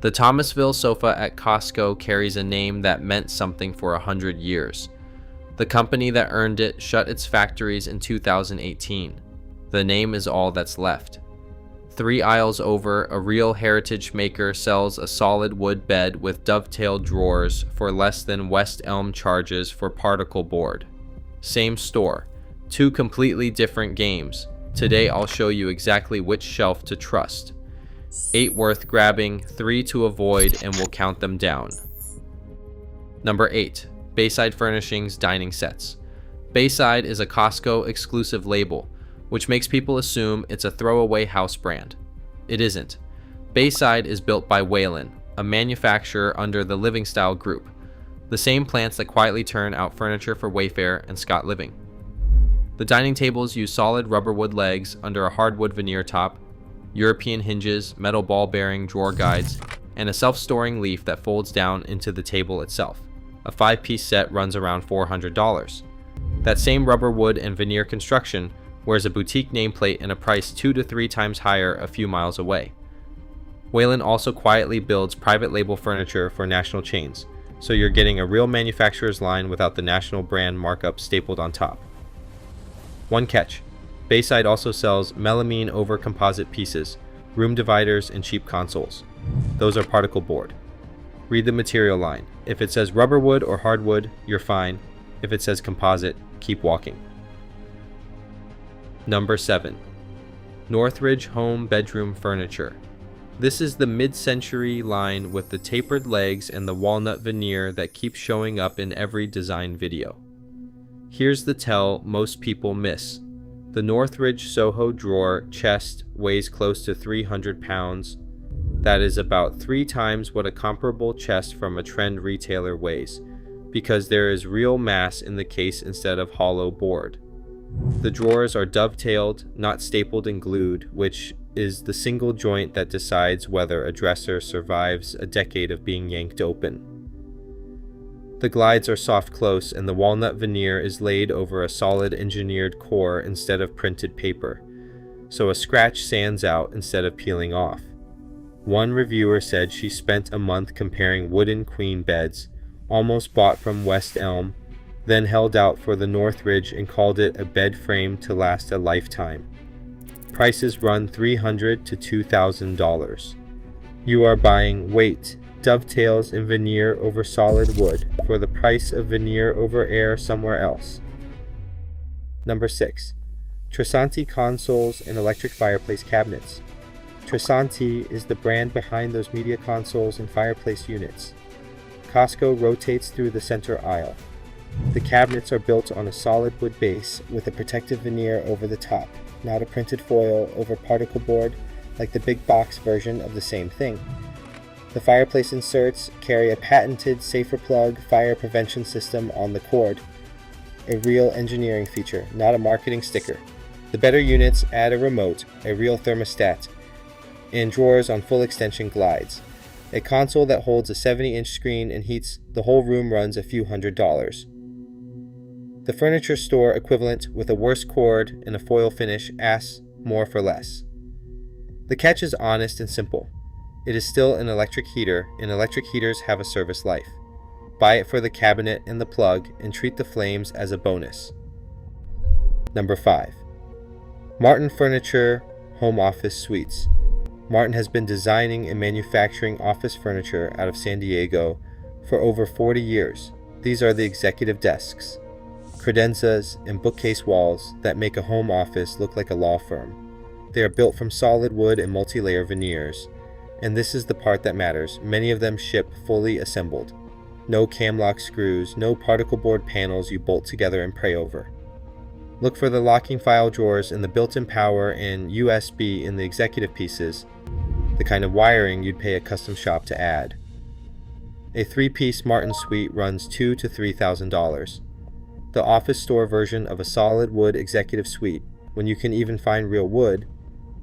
The Thomasville sofa at Costco carries a name that meant something for 100 years. The company that earned it shut its factories in 2018. The name is all that's left. 3 aisles over, a real heritage maker sells a solid wood bed with dovetailed drawers for less than West Elm charges for particleboard. Same store, 2 completely different games. Today I'll show you exactly which shelf to trust. 8 worth grabbing, 3 to avoid, and we'll count them down. Number 8. Bayside Furnishings Dining Sets. Bayside is a Costco exclusive label, which makes people assume it's a throwaway house brand. It isn't. Bayside is built by Wayland, a manufacturer under the Living Style Group, the same plants that quietly turn out furniture for Wayfair and Scott Living. The dining tables use solid rubber wood legs under a hardwood veneer top, European hinges, metal ball bearing drawer guides, and a self-storing leaf that folds down into the table itself. A 5-piece set runs around $400. That same rubber wood and veneer construction wears a boutique nameplate and a price 2 to 3 times higher a few miles away. Wayland also quietly builds private label furniture for national chains, so you're getting a real manufacturer's line without the national brand markup stapled on top. One catch: Bayside also sells melamine over composite pieces, room dividers, and cheap consoles. Those are particleboard. Read the material line. If it says rubber wood or hardwood, you're fine. If it says composite, keep walking. Number 7. Northridge Home Bedroom Furniture. This is the mid-century line with the tapered legs and the walnut veneer that keeps showing up in every design video. Here's the tell most people miss. The Northridge Soho drawer chest weighs close to 300 pounds. That is about 3 times what a comparable chest from a trend retailer weighs, because there is real mass in the case instead of hollow board. The drawers are dovetailed, not stapled and glued, which is the single joint that decides whether a dresser survives a decade of being yanked open. The glides are soft close, and the walnut veneer is laid over a solid engineered core instead of printed paper, so a scratch sands out instead of peeling off. One reviewer said she spent a month comparing wooden queen beds, almost bought from West Elm, then held out for the Northridge and called it a bed frame to last a lifetime. Prices run $300 to $2,000. You are buying weight, dovetails, and veneer over solid wood for the price of veneer over air somewhere else. Number 6. Tresanti consoles and electric fireplace cabinets. Tresanti is the brand behind those media consoles and fireplace units. Costco rotates through the center aisle. The cabinets are built on a solid wood base with a protective veneer over the top, not a printed foil over particleboard like the big box version of the same thing. The fireplace inserts carry a patented safer plug fire prevention system on the cord, a real engineering feature, not a marketing sticker. The better units add a remote, a real thermostat, and drawers on full extension glides. A console that holds a 70-inch screen and heats the whole room runs a few $100s. The furniture store equivalent with a worse cord and a foil finish asks more for less. The catch is honest and simple. It is still an electric heater, and electric heaters have a service life. Buy it for the cabinet and the plug and treat the flames as a bonus. Number 5. Martin Furniture Home Office Suites. Martin has been designing and manufacturing office furniture out of San Diego for over 40 years. These are the executive desks, credenzas, and bookcase walls that make a home office look like a law firm. They are built from solid wood and multi-layer veneers, and this is the part that matters. Many of them ship fully assembled. No camlock screws, no particleboard panels you bolt together and pray over. Look for the locking file drawers and the built-in power and USB in the executive pieces, the kind of wiring you'd pay a custom shop to add. A 3-piece Martin suite runs $2,000 to $3,000. The office store version of a solid wood executive suite, when you can even find real wood,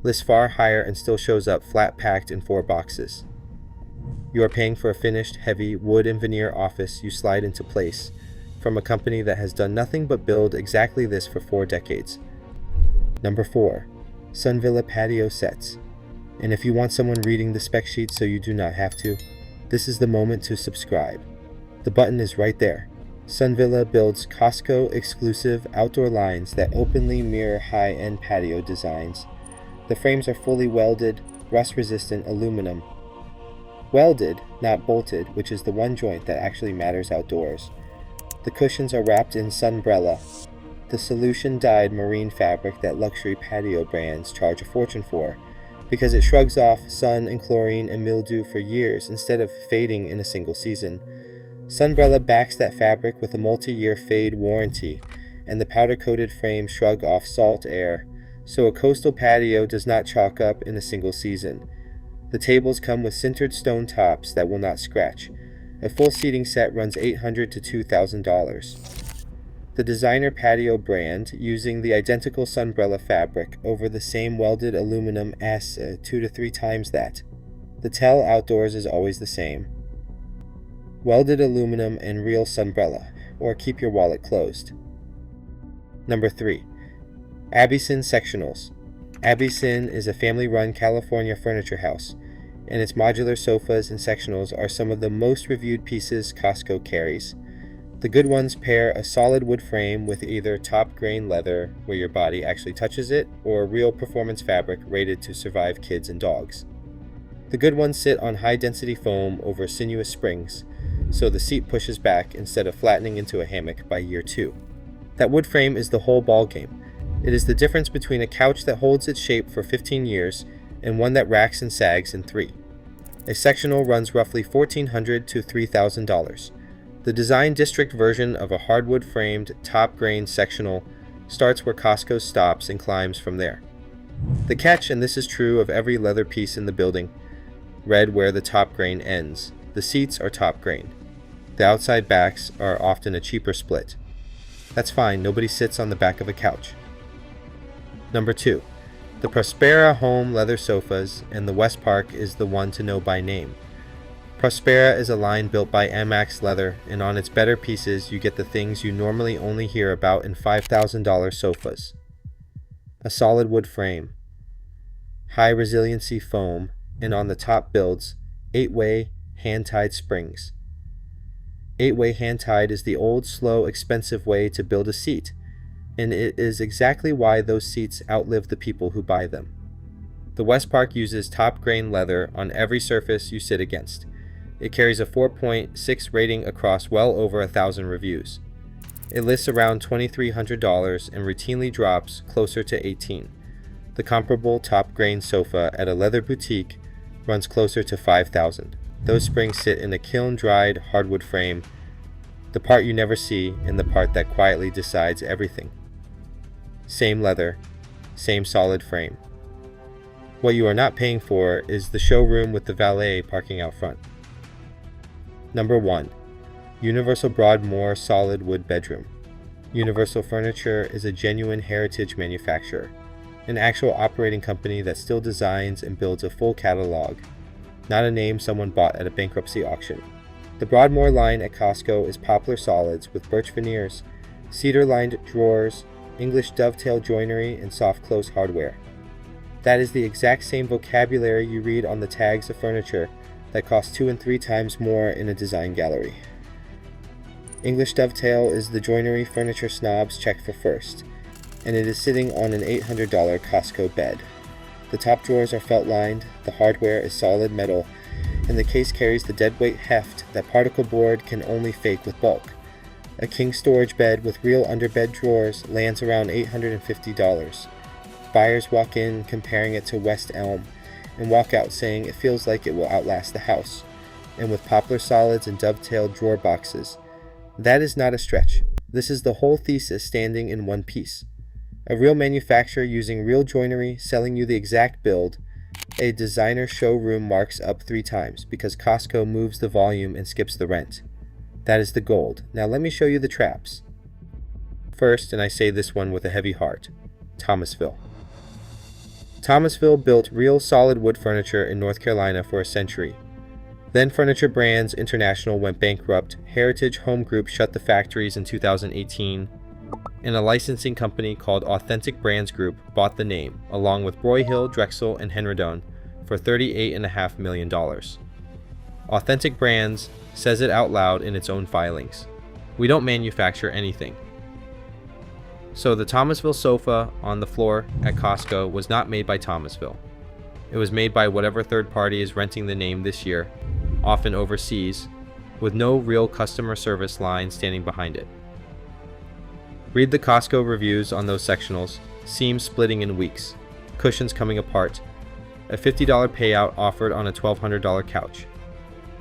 lists far higher and still shows up flat packed in 4 boxes. You are paying for a finished, heavy wood and veneer office you slide into place from a company that has done nothing but build exactly this for 4 decades. Number 4. Sunvilla Patio Sets. And if you want someone reading the spec sheet so you do not have to, this is the moment to subscribe. The button is right there. Sunvilla builds Costco exclusive outdoor lines that openly mirror high-end patio designs. The frames are fully welded, rust-resistant aluminum. Welded, not bolted, which is the one joint that actually matters outdoors. The cushions are wrapped in Sunvilla, the solution-dyed marine fabric that luxury patio brands charge a fortune for, because it shrugs off sun and chlorine and mildew for years instead of fading in a single season. Sunvilla backs that fabric with a multi-year fade warranty, and the powder-coated frames shrug off salt air, so a coastal patio does not chalk up in a single season. The tables come with sintered stone tops that will not scratch. A full seating set runs $800 to $2,000. The designer patio brand, using the identical Sunvilla fabric over the same welded aluminum, asks 2 to 3 times that. The tell outdoors is always the same. Welded aluminum and real Sunvilla, or keep your wallet closed. Number 3. Abbyson Sectionals. Abbyson is a family-run California furniture house, and its modular sofas and sectionals are some of the most reviewed pieces Costco carries. The good ones pair a solid wood frame with either top-grain leather, where your body actually touches it, or real performance fabric rated to survive kids and dogs. The good ones sit on high-density foam over sinuous springs, so the seat pushes back instead of flattening into a hammock by year 2. That wood frame is the whole ballgame. It is the difference between a couch that holds its shape for 15 years and one that racks and sags in 3. A sectional runs roughly $1,400 to $3,000. The design district version of a hardwood-framed, top-grain sectional starts where Costco stops and climbs from there. The catch, and this is true of every leather piece in the building, red where the top grain ends. The seats are top grain. The outside backs are often a cheaper split. That's fine, nobody sits on the back of a couch. Number 2. The Prospera home leather sofas, and the West Park is the one to know by name. Prospera is a line built by Amax Leather, and on its better pieces you get the things you normally only hear about in $5,000 sofas. A solid wood frame, high resiliency foam, and on the top builds 8-way hand-tied springs. 8-way hand-tied is the old, slow, expensive way to build a seat, and it is exactly why those seats outlive the people who buy them. The West Park uses top-grain leather on every surface you sit against. It carries a 4.6 rating across well over 1,000 reviews. It lists around $2,300 and routinely drops closer to $18,000. The comparable top-grain sofa at a leather boutique runs closer to $5,000. Those springs sit in a kiln-dried hardwood frame, the part you never see and the part that quietly decides everything. Same leather, same solid frame. What you are not paying for is the showroom with the valet parking out front. Number 1. Universal Broadmore solid wood bedroom. Universal Furniture is a genuine heritage manufacturer, an actual operating company that still designs and builds a full catalog, not a name someone bought at a bankruptcy auction. The Broadmore line at Costco is poplar solids with birch veneers, cedar-lined drawers, English dovetail joinery, and soft-close hardware. That is the exact same vocabulary you read on the tags of furniture that cost 2 and 3 times more in a design gallery. English dovetail is the joinery furniture snobs check for first, and it is sitting on an $800 Costco bed. The top drawers are felt-lined, the hardware is solid metal, and the case carries the deadweight heft that particleboard can only fake with bulk. A king storage bed with real underbed drawers lands around $850. Buyers walk in comparing it to West Elm, and walk out saying it feels like it will outlast the house. And with poplar solids and dovetailed drawer boxes, that is not a stretch. This is the whole thesis standing in one piece. A real manufacturer using real joinery selling you the exact build. A designer showroom marks up 3 times because Costco moves the volume and skips the rent. That is the gold. Now let me show you the traps. First, and I say this one with a heavy heart, Thomasville. Thomasville built real solid wood furniture in North Carolina for a century. Then Furniture Brands International went bankrupt, Heritage Home Group shut the factories in 2018, and a licensing company called Authentic Brands Group bought the name, along with Broyhill, Drexel, and Henredon, for $38.5 million. Authentic Brands says it out loud in its own filings. We don't manufacture anything. So the Thomasville sofa on the floor at Costco was not made by Thomasville. It was made by whatever third party is renting the name this year, often overseas, with no real customer service line standing behind it. Read the Costco reviews on those sectionals: seams splitting in weeks, cushions coming apart, a $50 payout offered on a $1,200 couch.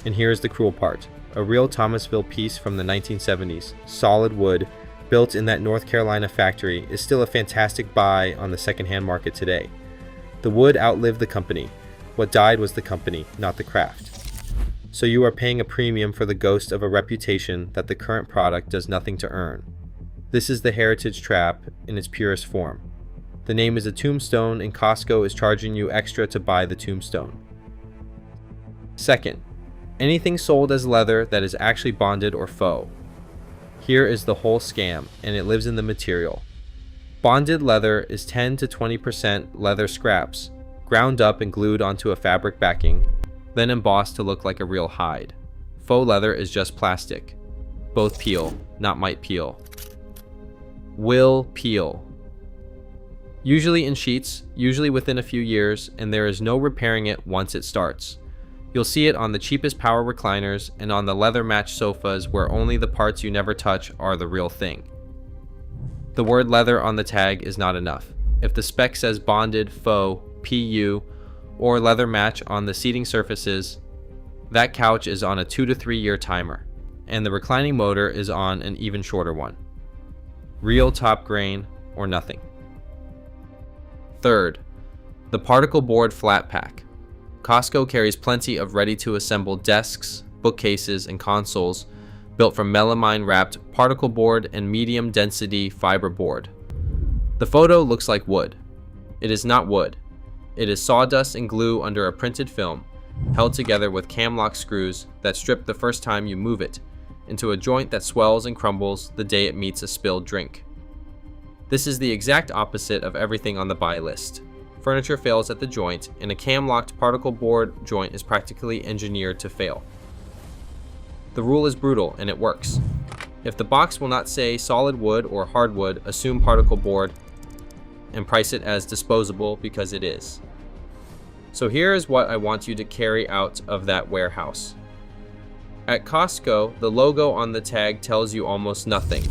And here's the cruel part: a real Thomasville piece from the 1970s, solid wood, built in that North Carolina factory, is still a fantastic buy on the secondhand market today. The wood outlived the company. What died was the company, not the craft. So you are paying a premium for the ghost of a reputation that the current product does nothing to earn. This is the heritage trap in its purest form. The name is a tombstone, and Costco is charging you extra to buy the tombstone. Second, anything sold as leather that is actually bonded or faux. Here is the whole scam, and it lives in the material. Bonded leather is 10 to 20% leather scraps, ground up and glued onto a fabric backing, then embossed to look like a real hide. Faux leather is just plastic. Both peel, not might peel. Will peel. Usually in sheets, usually within a few years, and there is no repairing it once it starts. You'll see it on the cheapest power recliners and on the leather matched sofas where only the parts you never touch are the real thing. The word leather on the tag is not enough. If the spec says bonded, faux, PU, or leather match on the seating surfaces, that couch is on a 2 to 3 year timer, and the reclining motor is on an even shorter one. Real top grain or nothing. Third, the particle board flat pack. Costco carries plenty of ready-to-assemble desks, bookcases, and consoles built from melamine wrapped particle board and medium density fiber board. The photo looks like wood. It is not wood. It is sawdust and glue under a printed film, held together with camlock screws that strip the first time you move it, into a joint that swells and crumbles the day it meets a spilled drink. This is the exact opposite of everything on the buy list. Furniture fails at the joint, and a cam-locked particle board joint is practically engineered to fail. The rule is brutal, and it works. If the box will not say solid wood or hardwood, assume particle board and price it as disposable because it is. So here is what I want you to carry out of that warehouse. At Costco, the logo on the tag tells you almost nothing.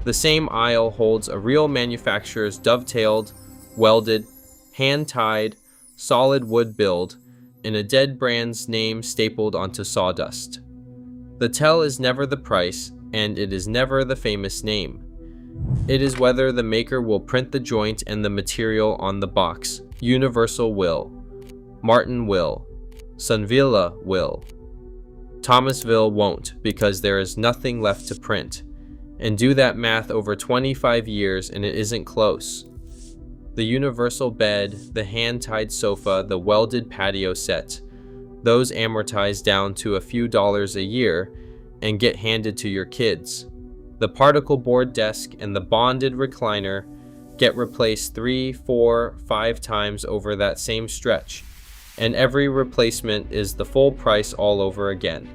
The same aisle holds a real manufacturer's dovetailed, welded, hand-tied, solid wood build in a dead brand's name stapled onto sawdust. The tell is never the price, and it is never the famous name. It is whether the maker will print the joint and the material on the box. Universal will. Martin will. Sunvilla will. Thomasville won't, because there is nothing left to print. And do that math over 25 years and it isn't close. The universal bed, the hand-tied sofa, the welded patio set, those amortize down to a few dollars a year and get handed to your kids. The particle board desk and the bonded recliner get replaced 3, 4, 5 times over that same stretch, and every replacement is the full price all over again.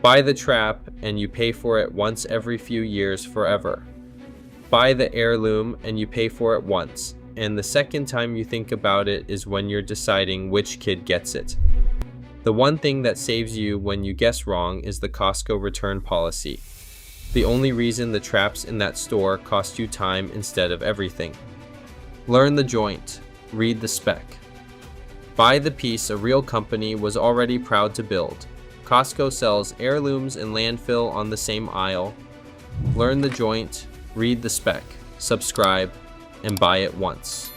Buy the trap and you pay for it once every few years forever. Buy the heirloom and you pay for it once, and the second time you think about it is when you're deciding which kid gets it. The one thing that saves you when you guess wrong is the Costco return policy. The only reason the traps in that store cost you time instead of everything. Learn the joint. Read the spec. Buy the piece a real company was already proud to build. Costco sells heirlooms and landfill on the same aisle. Learn the joint. Read the spec. Subscribe and buy it once.